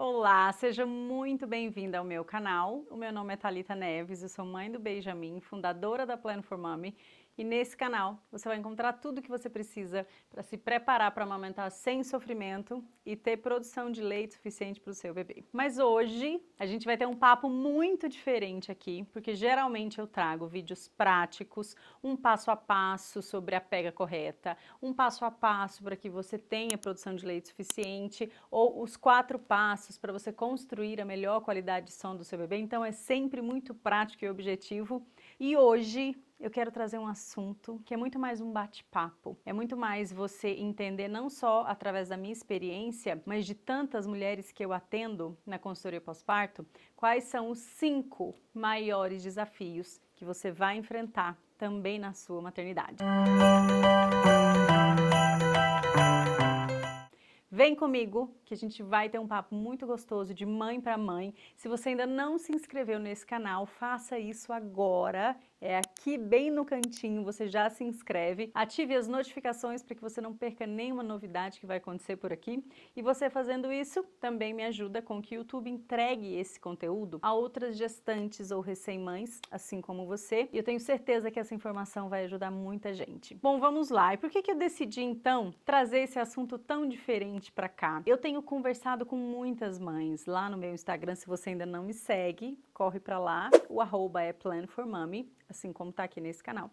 Olá, seja muito bem-vinda ao meu canal. O meu nome é Thalita Neves, eu sou mãe do Benjamin, fundadora da Plan for Mommy, e nesse canal você vai encontrar tudo o que você precisa para se preparar para amamentar sem sofrimento e ter produção de leite suficiente para o seu bebê. Mas hoje a gente vai ter um papo muito diferente aqui, porque geralmente eu trago vídeos práticos, um passo a passo sobre a pega correta, um passo a passo para que você tenha produção de leite suficiente, ou os 4 passos para você construir a melhor qualidade de som do seu bebê. Então é sempre muito prático e objetivo. E hoje eu quero trazer um assunto que é muito mais um bate-papo. É muito mais você entender não só através da minha experiência, mas de tantas mulheres que eu atendo na consultoria pós-parto, quais são os 5 maiores desafios que você vai enfrentar também na sua maternidade. Vem comigo que a gente vai ter um papo muito gostoso de mãe para mãe. Se você ainda não se inscreveu nesse canal, faça isso agora. É aqui bem no cantinho, você já se inscreve. Ative as notificações para que você não perca nenhuma novidade que vai acontecer por aqui. E você fazendo isso também me ajuda com que o YouTube entregue esse conteúdo a outras gestantes ou recém-mães, assim como você. E eu tenho certeza que essa informação vai ajudar muita gente. Bom, vamos lá. E por que eu decidi então trazer esse assunto tão diferente para cá? Eu tenho conversado com muitas mães lá no meu Instagram. Se você ainda não me segue, corre para lá. O arroba é Plan for Mommy, assim como tá aqui nesse canal.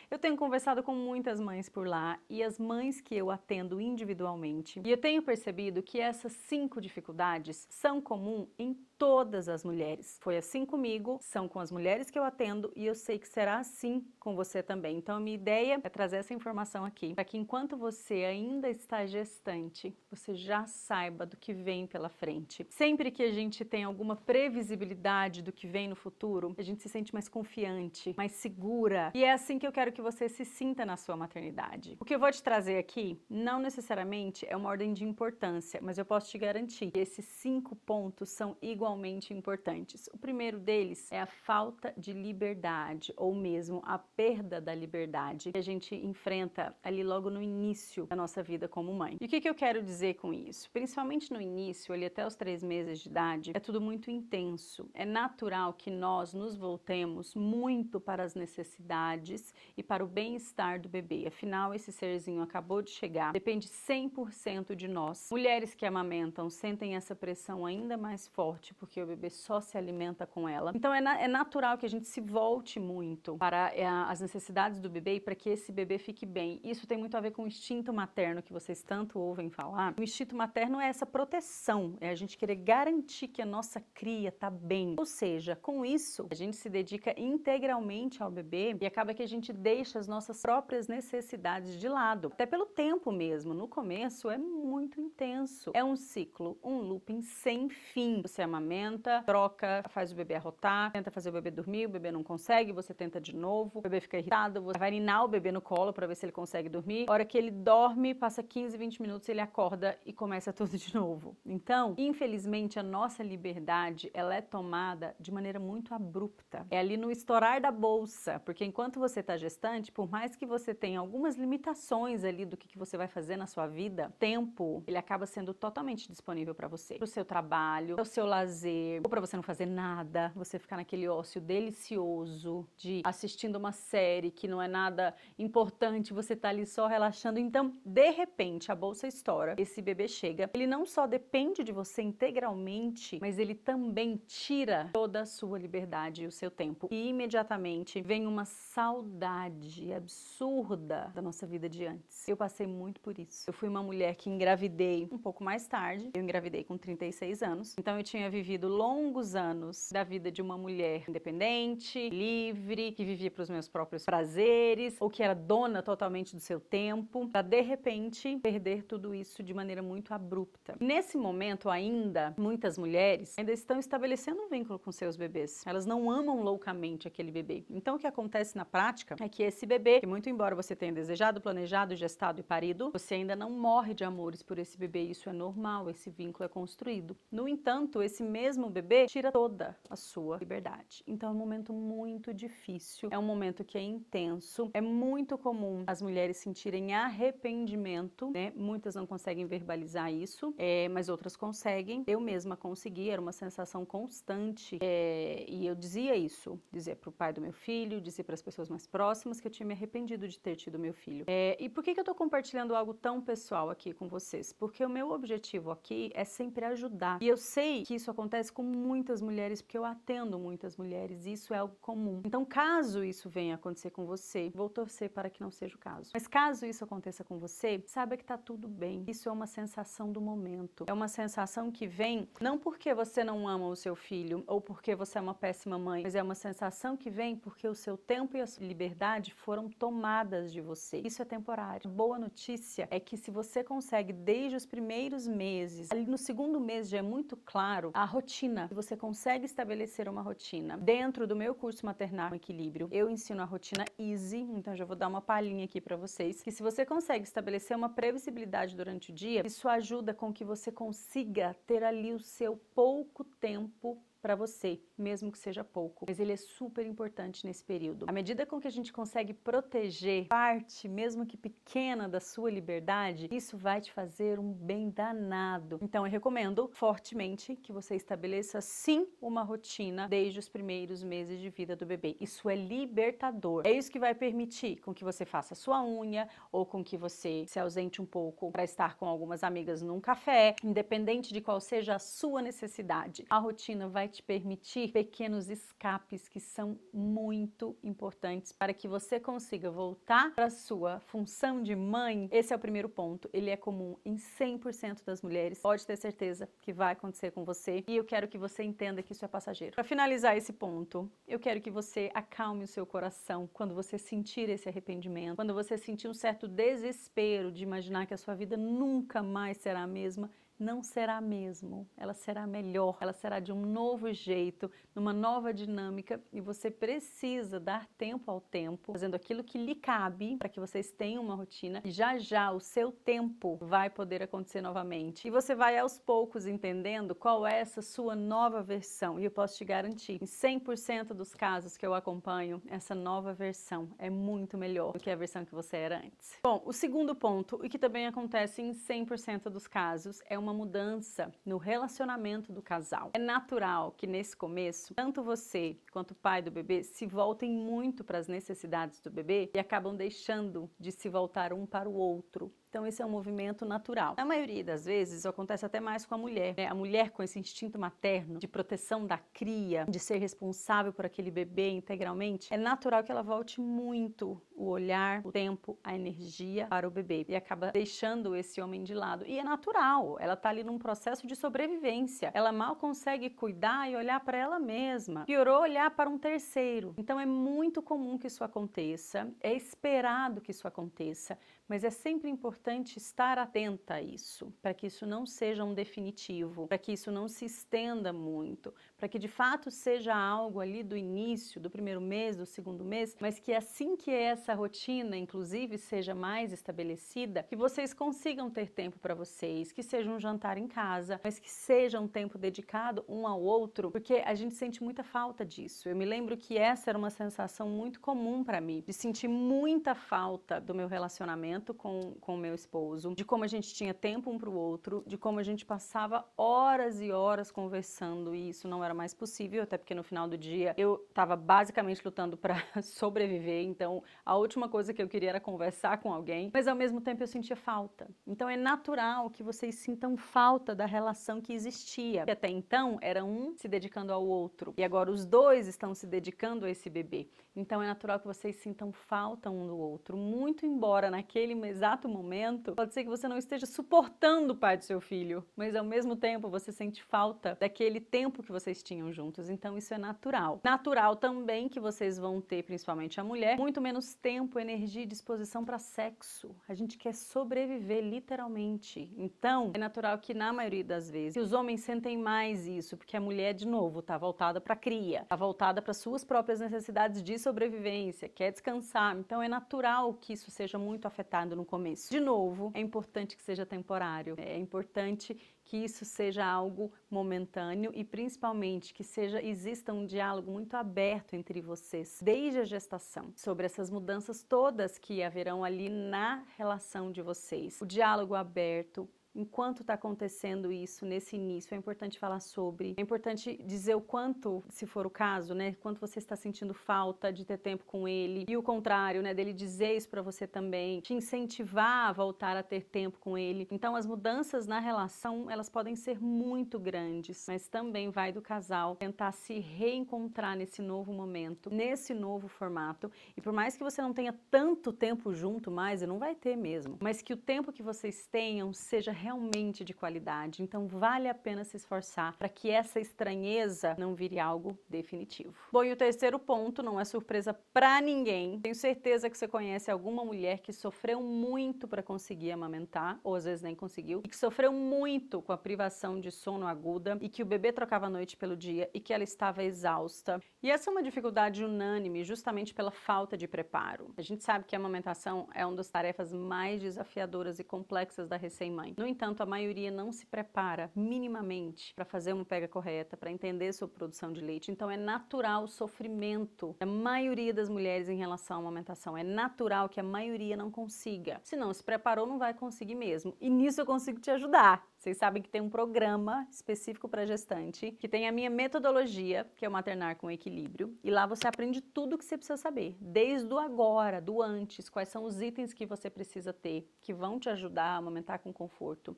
Eu tenho conversado com muitas mães por lá e as mães que eu atendo individualmente. E eu tenho percebido que essas 5 dificuldades são comuns em todas as mulheres. Foi assim comigo, são com as mulheres que eu atendo e eu sei que será assim com você também. Então a minha ideia é trazer essa informação aqui, para que enquanto você ainda está gestante, você já saiba do que vem pela frente. Sempre que a gente tem alguma previsibilidade do que vem no futuro, a gente se sente mais confiante, mais segura. E é assim que eu quero que você se sinta na sua maternidade. O que eu vou te trazer aqui, não necessariamente é uma ordem de importância, mas eu posso te garantir que esses 5 pontos são igualmente importantes. O primeiro deles é a falta de liberdade, ou mesmo a perda da liberdade que a gente enfrenta ali logo no início da nossa vida como mãe. E o que eu quero dizer com isso? Principalmente no início, ali até os 3 meses de idade, é tudo muito intenso. É natural que nós nos voltemos muito para as necessidades e para o bem-estar do bebê. Afinal, esse serzinho acabou de chegar, depende 100% de nós. Mulheres que amamentam sentem essa pressão ainda mais forte porque o bebê só se alimenta com ela. Então é natural que a gente se volte muito para as necessidades do bebê e para que esse bebê fique bem. Isso tem muito a ver com o instinto materno que vocês tanto ouvem falar. O instinto materno é essa proteção, é a gente querer garantir que a nossa cria tá bem. Ou seja, com isso, a gente se dedica integralmente ao bebê e acaba que a gente deixa as nossas próprias necessidades de lado. Até pelo tempo mesmo. No começo é muito intenso. É um ciclo, um looping sem fim. Você amamenta, troca, faz o bebê arrotar, tenta fazer o bebê dormir, o bebê não consegue, você tenta de novo, o bebê fica irritado, você vai ninar o bebê no colo para ver se ele consegue dormir. A hora que ele dorme, passa 15, 20 minutos, ele acorda e começa tudo de novo. Então, infelizmente, a nossa liberdade, ela é tomada de maneira muito abrupta. É ali no estourar da bolsa, porque enquanto você está gestante, por mais que você tenha algumas limitações ali do que você vai fazer na sua vida, o tempo, ele acaba sendo totalmente disponível para você. Para o seu trabalho, para o seu lazer, ou para você não fazer nada, você ficar naquele ócio delicioso de assistindo uma série que não é nada importante, você tá ali só relaxando. Então, de repente, a bolsa estoura, esse bebê chega, ele não só depende de você integralmente, mas ele também tira toda a sua liberdade e o seu tempo. E imediatamente vem uma saudade absurda da nossa vida de antes. Eu passei muito por isso. Eu fui uma mulher que engravidei um pouco mais tarde. Eu engravidei com 36 anos. Então eu tinha vivido longos anos da vida de uma mulher independente, livre, que vivia para os meus próprios prazeres, ou que era dona totalmente do seu tempo, para de repente perder tudo isso de maneira muito abrupta. Nesse momento ainda, muitas mulheres ainda estão estabelecendo um vínculo com seus bebês. Elas não amam loucamente aquele bebê. Então, o que acontece na prática é que esse bebê, que muito embora você tenha desejado, planejado, gestado e parido, você ainda não morre de amores por esse bebê, isso é normal, esse vínculo é construído. No entanto, esse mesmo bebê tira toda a sua liberdade. Então, é um momento muito difícil, é um momento que é intenso, é muito comum as mulheres sentirem arrependimento, né? Muitas não conseguem verbalizar isso, mas outras conseguem. Eu mesma consegui, era uma sensação constante, e eu dizia isso, dizia para o pai do meu filho, dizia para as pessoas mais próximas que eu tinha me arrependido de ter tido meu filho. E por que eu estou compartilhando algo tão pessoal aqui com vocês? Porque o meu objetivo aqui é sempre ajudar. E eu sei que isso acontece com muitas mulheres, porque eu atendo muitas mulheres, e isso é algo comum. Então, caso isso venha acontecer com você, vou torcer para que não seja o caso. Mas caso isso aconteça com você, saiba que tá tudo bem. Isso é uma sensação do momento. É uma sensação que vem não porque você não ama o seu filho ou porque você é uma péssima mãe, mas é uma sensação que vem porque o seu tempo e a sua liberdade foram tomadas de você. Isso é temporário. A boa notícia é que se você consegue desde os primeiros meses, ali no segundo mês já é muito claro a rotina. Se você consegue estabelecer uma rotina. Dentro do meu curso Maternal Equilíbrio, eu ensino a rotina Easy, então já vou dar uma palhinha aqui para vocês, que se você consegue estabelecer uma previsibilidade durante o dia, isso ajuda com que você consiga ter ali o seu pouco tempo para você, mesmo que seja pouco, mas ele é super importante nesse período. À medida com que a gente consegue proteger parte, mesmo que pequena, da sua liberdade, isso vai te fazer um bem danado. Então eu recomendo fortemente que você estabeleça sim uma rotina desde os primeiros meses de vida do bebê. Isso é libertador. É isso que vai permitir com que você faça sua unha ou com que você se ausente um pouco para estar com algumas amigas num café, independente de qual seja a sua necessidade. A rotina vai te permitir pequenos escapes que são muito importantes para que você consiga voltar para a sua função de mãe. Esse é o primeiro ponto. Ele é comum em 100% das mulheres. Pode ter certeza que vai acontecer com você e eu quero que você entenda que isso é passageiro. Para finalizar esse ponto, eu quero que você acalme o seu coração quando você sentir esse arrependimento, quando você sentir um certo desespero de imaginar que a sua vida nunca mais será a mesma. Não será mesmo, ela será melhor, ela será de um novo jeito, numa nova dinâmica e você precisa dar tempo ao tempo, fazendo aquilo que lhe cabe para que vocês tenham uma rotina e já já o seu tempo vai poder acontecer novamente. E você vai aos poucos entendendo qual é essa sua nova versão e eu posso te garantir, em 100% dos casos que eu acompanho, essa nova versão é muito melhor do que a versão que você era antes. Bom, o segundo ponto, e que também acontece em 100% dos casos, é uma mudança no relacionamento do casal. É natural que nesse começo, tanto você quanto o pai do bebê se voltem muito para as necessidades do bebê e acabam deixando de se voltar um para o outro. Então esse é um movimento natural. Na maioria das vezes, isso acontece até mais com a mulher, né? A mulher com esse instinto materno de proteção da cria, de ser responsável por aquele bebê integralmente, é natural que ela volte muito o olhar, o tempo, a energia para o bebê e acaba deixando esse homem de lado. E é natural, ela está ali num processo de sobrevivência. Ela mal consegue cuidar e olhar para ela mesma. Piorou olhar para um terceiro. Então é muito comum que isso aconteça, é esperado que isso aconteça, mas é sempre importante estar atenta a isso, para que isso não seja um definitivo, para que isso não se estenda muito, para que de fato seja algo ali do início, do primeiro mês, do segundo mês, mas que assim que essa rotina, inclusive, seja mais estabelecida, que vocês consigam ter tempo para vocês, que seja um jantar em casa, mas que seja um tempo dedicado um ao outro, porque a gente sente muita falta disso. Eu me lembro que essa era uma sensação muito comum para mim, de sentir muita falta do meu relacionamento com o meu esposo, de como a gente tinha tempo um para o outro, de como a gente passava horas e horas conversando e isso não era mais possível, até porque no final do dia eu estava basicamente lutando para sobreviver, então a última coisa que eu queria era conversar com alguém, mas ao mesmo tempo eu sentia falta. Então é natural que vocês sintam falta da relação que existia, que até então era um se dedicando ao outro e agora os dois estão se dedicando a esse bebê. Então é natural que vocês sintam falta um do outro, muito embora naquele naquele exato momento, pode ser que você não esteja suportando o pai do seu filho, mas ao mesmo tempo você sente falta daquele tempo que vocês tinham juntos, então isso é natural. Natural também que vocês vão ter, principalmente a mulher, muito menos tempo, energia e disposição para sexo. A gente quer sobreviver literalmente. Então, é natural que na maioria das vezes os homens sentem mais isso, porque a mulher, de novo, tá voltada para cria, tá voltada para suas próprias necessidades de sobrevivência, quer descansar. Então é natural que isso seja muito afetado no começo. De novo, é importante que seja temporário. É importante que isso seja algo momentâneo e principalmente que exista um diálogo muito aberto entre vocês desde a gestação sobre essas mudanças todas que haverão ali na relação de vocês. O diálogo aberto. Enquanto está acontecendo isso nesse início, é importante falar sobre, é importante dizer o quanto, se for o caso, né, quanto você está sentindo falta de ter tempo com ele, e o contrário, né, dele dizer isso para você também, te incentivar a voltar a ter tempo com ele. Então as mudanças na relação, elas podem ser muito grandes, mas também vai do casal tentar se reencontrar nesse novo momento, nesse novo formato, e por mais que você não tenha tanto tempo junto mais, e não vai ter mesmo, mas que o tempo que vocês tenham seja realmente de qualidade. Então vale a pena se esforçar para que essa estranheza não vire algo definitivo. Bom, e o terceiro ponto não é surpresa para ninguém. Tenho certeza que você conhece alguma mulher que sofreu muito para conseguir amamentar, ou às vezes nem conseguiu, e que sofreu muito com a privação de sono aguda e que o bebê trocava a noite pelo dia e que ela estava exausta. E essa é uma dificuldade unânime justamente pela falta de preparo. A gente sabe que a amamentação é uma das tarefas mais desafiadoras e complexas da recém-mãe. No entanto, a maioria não se prepara minimamente para fazer uma pega correta, para entender sua produção de leite. Então é natural o sofrimento da maioria das mulheres em relação à amamentação. É natural que a maioria não consiga. Se não se preparou, não vai conseguir mesmo. E nisso eu consigo te ajudar. Vocês sabem que tem um programa específico para gestante, que tem a minha metodologia, que é o Maternar com Equilíbrio, e lá você aprende tudo o que você precisa saber, desde o agora, do antes, quais são os itens que você precisa ter, que vão te ajudar a amamentar com conforto.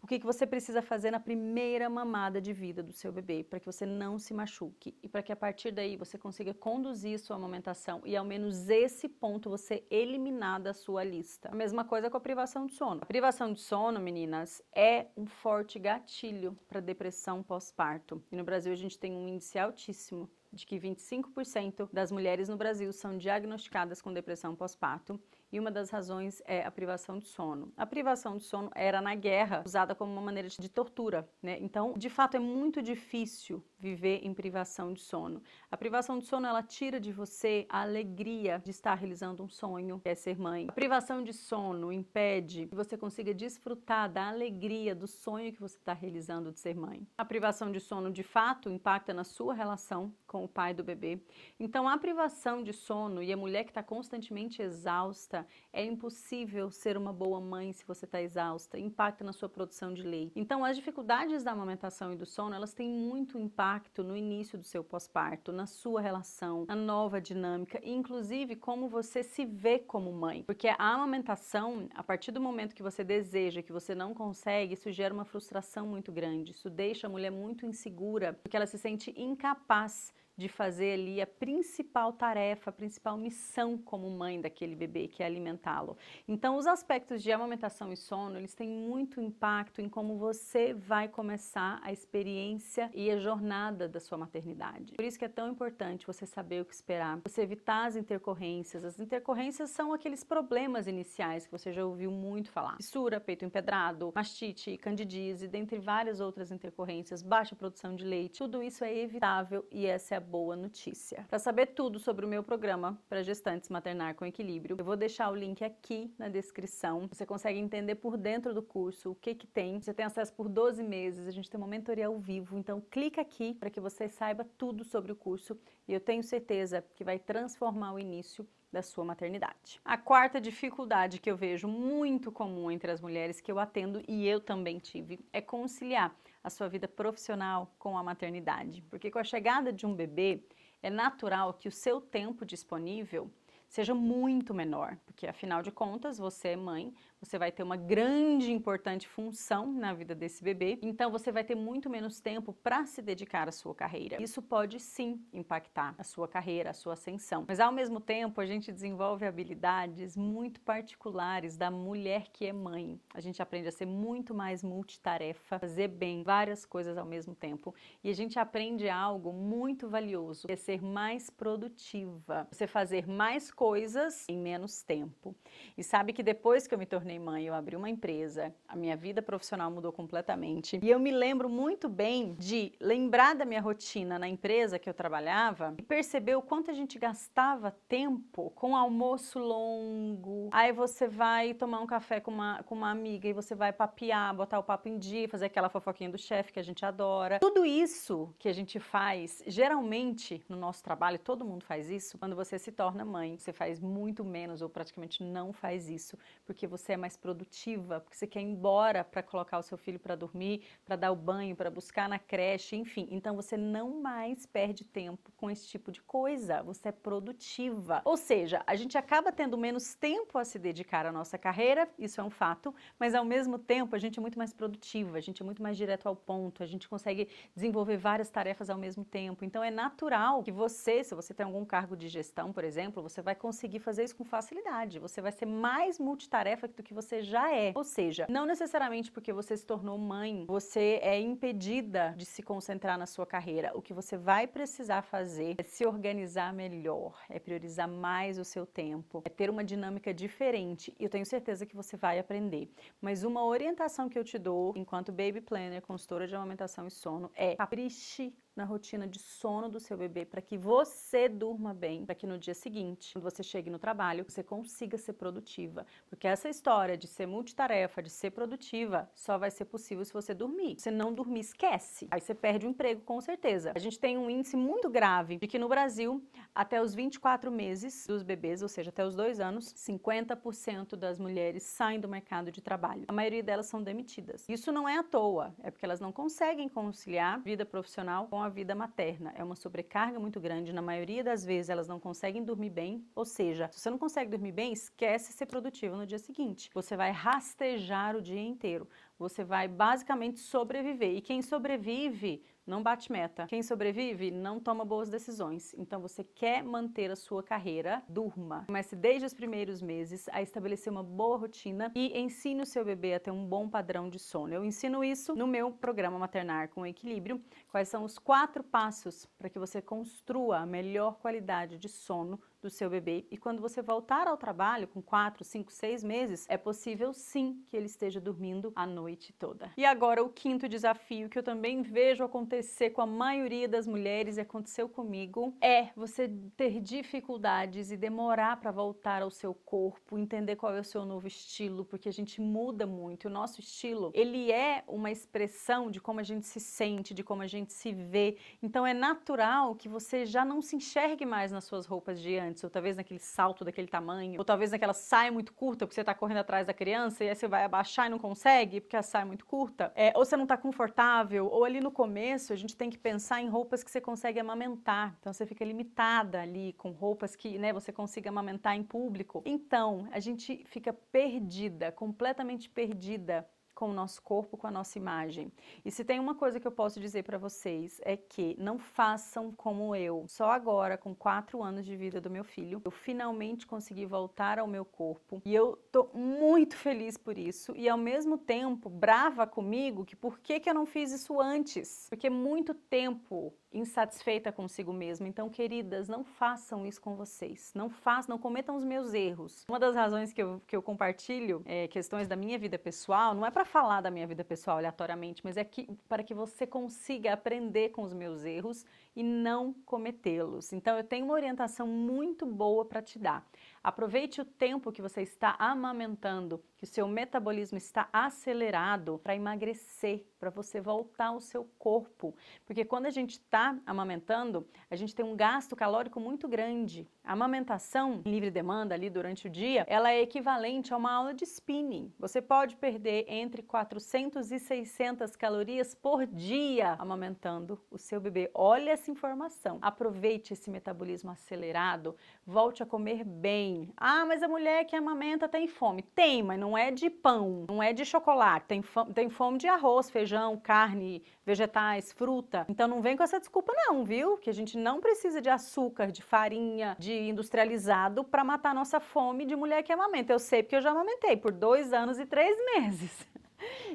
O que você precisa fazer na primeira mamada de vida do seu bebê, para que você não se machuque e para que a partir daí você consiga conduzir sua amamentação e ao menos esse ponto você eliminar da sua lista. A mesma coisa com a privação de sono. A privação de sono, meninas, é um forte gatilho para depressão pós-parto. E no Brasil a gente tem um índice altíssimo de que 25% das mulheres no Brasil são diagnosticadas com depressão pós-parto. E uma das razões é a privação de sono. A privação de sono era na guerra usada como uma maneira de tortura, né? Então, de fato, é muito difícil viver em privação de sono. A privação de sono, ela tira de você a alegria de estar realizando um sonho, que é ser mãe. A privação de sono impede que você consiga desfrutar da alegria do sonho que você está realizando de ser mãe. A privação de sono, de fato, impacta na sua relação com o pai do bebê. Então, a privação de sono e a mulher que está constantemente exausta, é impossível ser uma boa mãe se você está exausta, impacta na sua produção de leite. Então, as dificuldades da amamentação e do sono, elas têm muito impacto no início do seu pós-parto, na sua relação, na nova dinâmica, e inclusive como você se vê como mãe. Porque a amamentação, a partir do momento que você deseja, que você não consegue, isso gera uma frustração muito grande, isso deixa a mulher muito insegura, porque ela se sente incapaz de fazer ali a principal tarefa, a principal missão como mãe daquele bebê, que é alimentá-lo. Então, os aspectos de amamentação e sono, eles têm muito impacto em como você vai começar a experiência e a jornada da sua maternidade. Por isso que é tão importante você saber o que esperar, você evitar as intercorrências. As intercorrências são aqueles problemas iniciais que você já ouviu muito falar. Fissura, peito empedrado, mastite, candidíase, dentre várias outras intercorrências, baixa produção de leite. Tudo isso é evitável e essa é a boa notícia. Para saber tudo sobre o meu programa para gestantes Maternar com Equilíbrio, eu vou deixar o link aqui na descrição. Você consegue entender por dentro do curso o que tem. Você tem acesso por 12 meses, a gente tem uma mentoria ao vivo, então clica aqui para que você saiba tudo sobre o curso e eu tenho certeza que vai transformar o início da sua maternidade. A quarta dificuldade que eu vejo muito comum entre as mulheres que eu atendo e eu também tive é conciliar a sua vida profissional com a maternidade. Porque com a chegada de um bebê, é natural que o seu tempo disponível seja muito menor, porque afinal de contas você é mãe, você vai ter uma grande e importante função na vida desse bebê, então você vai ter muito menos tempo para se dedicar à sua carreira. Isso pode sim impactar a sua carreira, a sua ascensão, mas ao mesmo tempo a gente desenvolve habilidades muito particulares da mulher que é mãe. A gente aprende a ser muito mais multitarefa, fazer bem várias coisas ao mesmo tempo, e a gente aprende algo muito valioso, que é ser mais produtiva, você fazer mais coisas em menos tempo. E sabe que depois que eu me tornei mãe, eu abri uma empresa, a minha vida profissional mudou completamente, e eu me lembro muito bem de lembrar da minha rotina na empresa que eu trabalhava e perceber o quanto a gente gastava tempo com almoço longo. Aí você vai tomar um café com uma amiga e você vai papear, botar o papo em dia, fazer aquela fofoquinha do chefe que a gente adora. Tudo isso que a gente faz, geralmente no nosso trabalho, todo mundo faz isso, quando você se torna mãe, você faz muito menos ou praticamente não faz isso, porque você é mais produtiva, porque você quer ir embora para colocar o seu filho para dormir, para dar o banho, para buscar na creche, enfim. Então você não mais perde tempo com esse tipo de coisa, você é produtiva. Ou seja, a gente acaba tendo menos tempo a se dedicar à nossa carreira, isso é um fato, mas ao mesmo tempo a gente é muito mais produtiva, a gente é muito mais direto ao ponto, a gente consegue desenvolver várias tarefas ao mesmo tempo. Então é natural que você, se você tem algum cargo de gestão, por exemplo, você vai conseguir fazer isso com facilidade, você vai ser mais multitarefa do que você já é. Ou seja, não necessariamente porque você se tornou mãe, você é impedida de se concentrar na sua carreira. O que você vai precisar fazer é se organizar melhor, é priorizar mais o seu tempo, é ter uma dinâmica diferente, e eu tenho certeza que você vai aprender. Mas uma orientação que eu te dou, enquanto Baby Planner, consultora de amamentação e sono, é capriche na rotina de sono do seu bebê para que você durma bem, para que no dia seguinte, quando você chegue no trabalho, você consiga ser produtiva. Porque essa história de ser multitarefa, de ser produtiva, só vai ser possível se você dormir. Se não dormir, esquece. Aí você perde o emprego, com certeza. A gente tem um índice muito grave de que no Brasil, até os 24 meses dos bebês, ou seja, até os 2 anos, 50% das mulheres saem do mercado de trabalho. A maioria delas são demitidas. Isso não é à toa, é porque elas não conseguem conciliar vida profissional com a vida materna. É uma sobrecarga muito grande, na maioria das vezes elas não conseguem dormir bem, ou seja, se você não consegue dormir bem, esquece ser produtivo no dia seguinte. Você vai rastejar o dia inteiro, você vai basicamente sobreviver, e quem sobrevive não bate meta. Quem sobrevive não toma boas decisões. Então você quer manter a sua carreira, durma. Comece desde os primeiros meses a estabelecer uma boa rotina e ensine o seu bebê a ter um bom padrão de sono. Eu ensino isso no meu programa Maternar com Equilíbrio. Quais são os 4 passos para que você construa a melhor qualidade de sono do seu bebê, e quando você voltar ao trabalho com 4, 5, 6 meses, é possível sim que ele esteja dormindo a noite toda. E agora o 5º desafio que eu também vejo acontecer com a maioria das mulheres, e aconteceu comigo, é você ter dificuldades e demorar para voltar ao seu corpo, entender qual é o seu novo estilo, porque a gente muda muito. O nosso estilo, ele é uma expressão de como a gente se sente, de como a gente se vê. Então é natural que você já não se enxergue mais nas suas roupas de antes, ou talvez naquele salto daquele tamanho, ou talvez naquela saia muito curta, porque você tá correndo atrás da criança e aí você vai abaixar e não consegue, porque a saia é muito curta, ou você não tá confortável, ou ali no começo a gente tem que pensar em roupas que você consegue amamentar, então você fica limitada ali com roupas que, né, você consiga amamentar em público. Então, a gente fica perdida, completamente perdida com o nosso corpo, com a nossa imagem. E se tem uma coisa que eu posso dizer para vocês é que não façam como eu. Só agora, com 4 anos de vida do meu filho, eu finalmente consegui voltar ao meu corpo e eu tô muito feliz por isso e ao mesmo tempo brava comigo que por que eu não fiz isso antes? Porque muito tempo insatisfeita consigo mesma. Então, queridas, não façam isso com vocês. Não cometam os meus erros. Uma das razões que eu compartilho questões da minha vida pessoal, não é para falar da minha vida pessoal aleatoriamente, mas é para que você consiga aprender com os meus erros e não cometê-los. Então, eu tenho uma orientação muito boa para te dar. Aproveite o tempo que você está amamentando, que o seu metabolismo está acelerado para emagrecer, para você voltar ao seu corpo. Porque quando a gente está amamentando, a gente tem um gasto calórico muito grande. A amamentação em livre demanda ali durante o dia, ela é equivalente a uma aula de spinning. Você pode perder entre 400 e 600 calorias por dia amamentando o seu bebê. Olha essa informação. Aproveite esse metabolismo acelerado, volte a comer bem. Ah, mas a mulher que amamenta tem fome. Tem, mas não é de pão, não é de chocolate, tem fome de arroz, feijão, carne, vegetais, fruta. Então não vem com essa desculpa não, viu? Que a gente não precisa de açúcar, de farinha, de industrializado para matar nossa fome de mulher que amamenta. Eu sei porque eu já amamentei por 2 anos e 3 meses.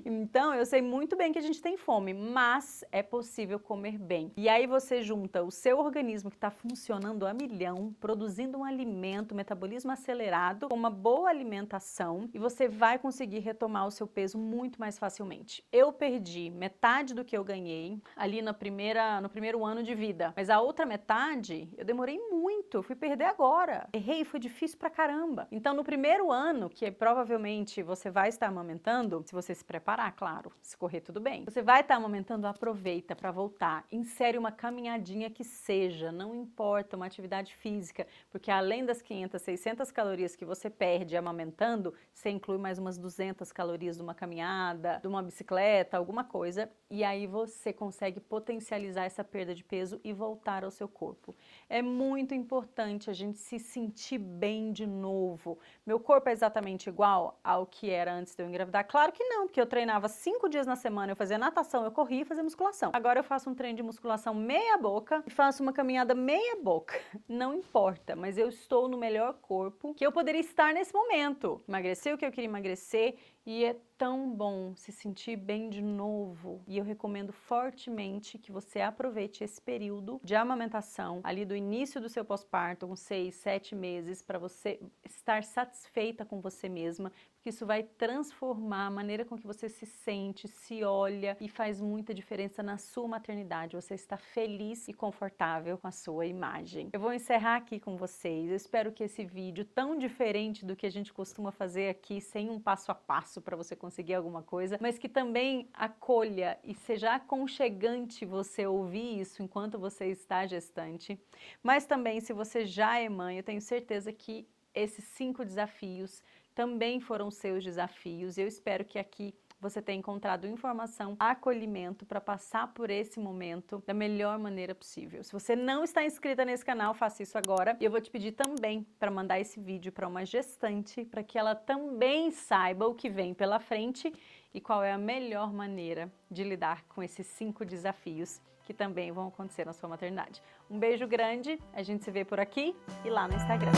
Então, eu sei muito bem que a gente tem fome, mas é possível comer bem. E aí você junta o seu organismo que está funcionando a milhão, produzindo um alimento, metabolismo acelerado, com uma boa alimentação, e você vai conseguir retomar o seu peso muito mais facilmente. Eu perdi metade do que eu ganhei ali no primeiro ano de vida, mas a outra metade eu demorei muito, eu fui perder agora. Errei, foi difícil pra caramba. Então, no primeiro ano, que provavelmente você vai estar amamentando, se você se preparar, claro, se correr tudo bem. Você vai estar amamentando, aproveita para voltar, insere uma caminhadinha que seja, não importa, uma atividade física, porque além das 500, 600 calorias que você perde amamentando, você inclui mais umas 200 calorias de uma caminhada, de uma bicicleta, alguma coisa, e aí você consegue potencializar essa perda de peso e voltar ao seu corpo. É muito importante a gente se sentir bem de novo. Meu corpo é exatamente igual ao que era antes de eu engravidar? Claro que não, porque eu treinava 5 dias na semana, eu fazia natação, eu corria e fazia musculação. Agora eu faço um treino de musculação meia boca e faço uma caminhada meia boca. Não importa, mas eu estou no melhor corpo que eu poderia estar nesse momento. Emagreci o que eu queria emagrecer e é tão bom se sentir bem de novo. E eu recomendo fortemente que você aproveite esse período de amamentação, ali do início do seu pós-parto, com 6, 7 meses, para você estar satisfeita com você mesma, porque isso vai transformar a maneira com que você se sente, se olha e faz muita diferença na sua maternidade. Você está feliz e confortável com a sua imagem. Eu vou encerrar aqui com vocês. Eu espero que esse vídeo, tão diferente do que a gente costuma fazer aqui, sem um passo a passo para você conseguir alguma coisa, mas que também acolha e seja aconchegante você ouvir isso enquanto você está gestante. Mas também, se você já é mãe, eu tenho certeza que esses 5 desafios também foram seus desafios. Eu espero que aqui você tenha encontrado informação, acolhimento para passar por esse momento da melhor maneira possível. Se você não está inscrita nesse canal, faça isso agora. E eu vou te pedir também para mandar esse vídeo para uma gestante, para que ela também saiba o que vem pela frente e qual é a melhor maneira de lidar com esses 5 desafios que também vão acontecer na sua maternidade. Um beijo grande, a gente se vê por aqui e lá no Instagram.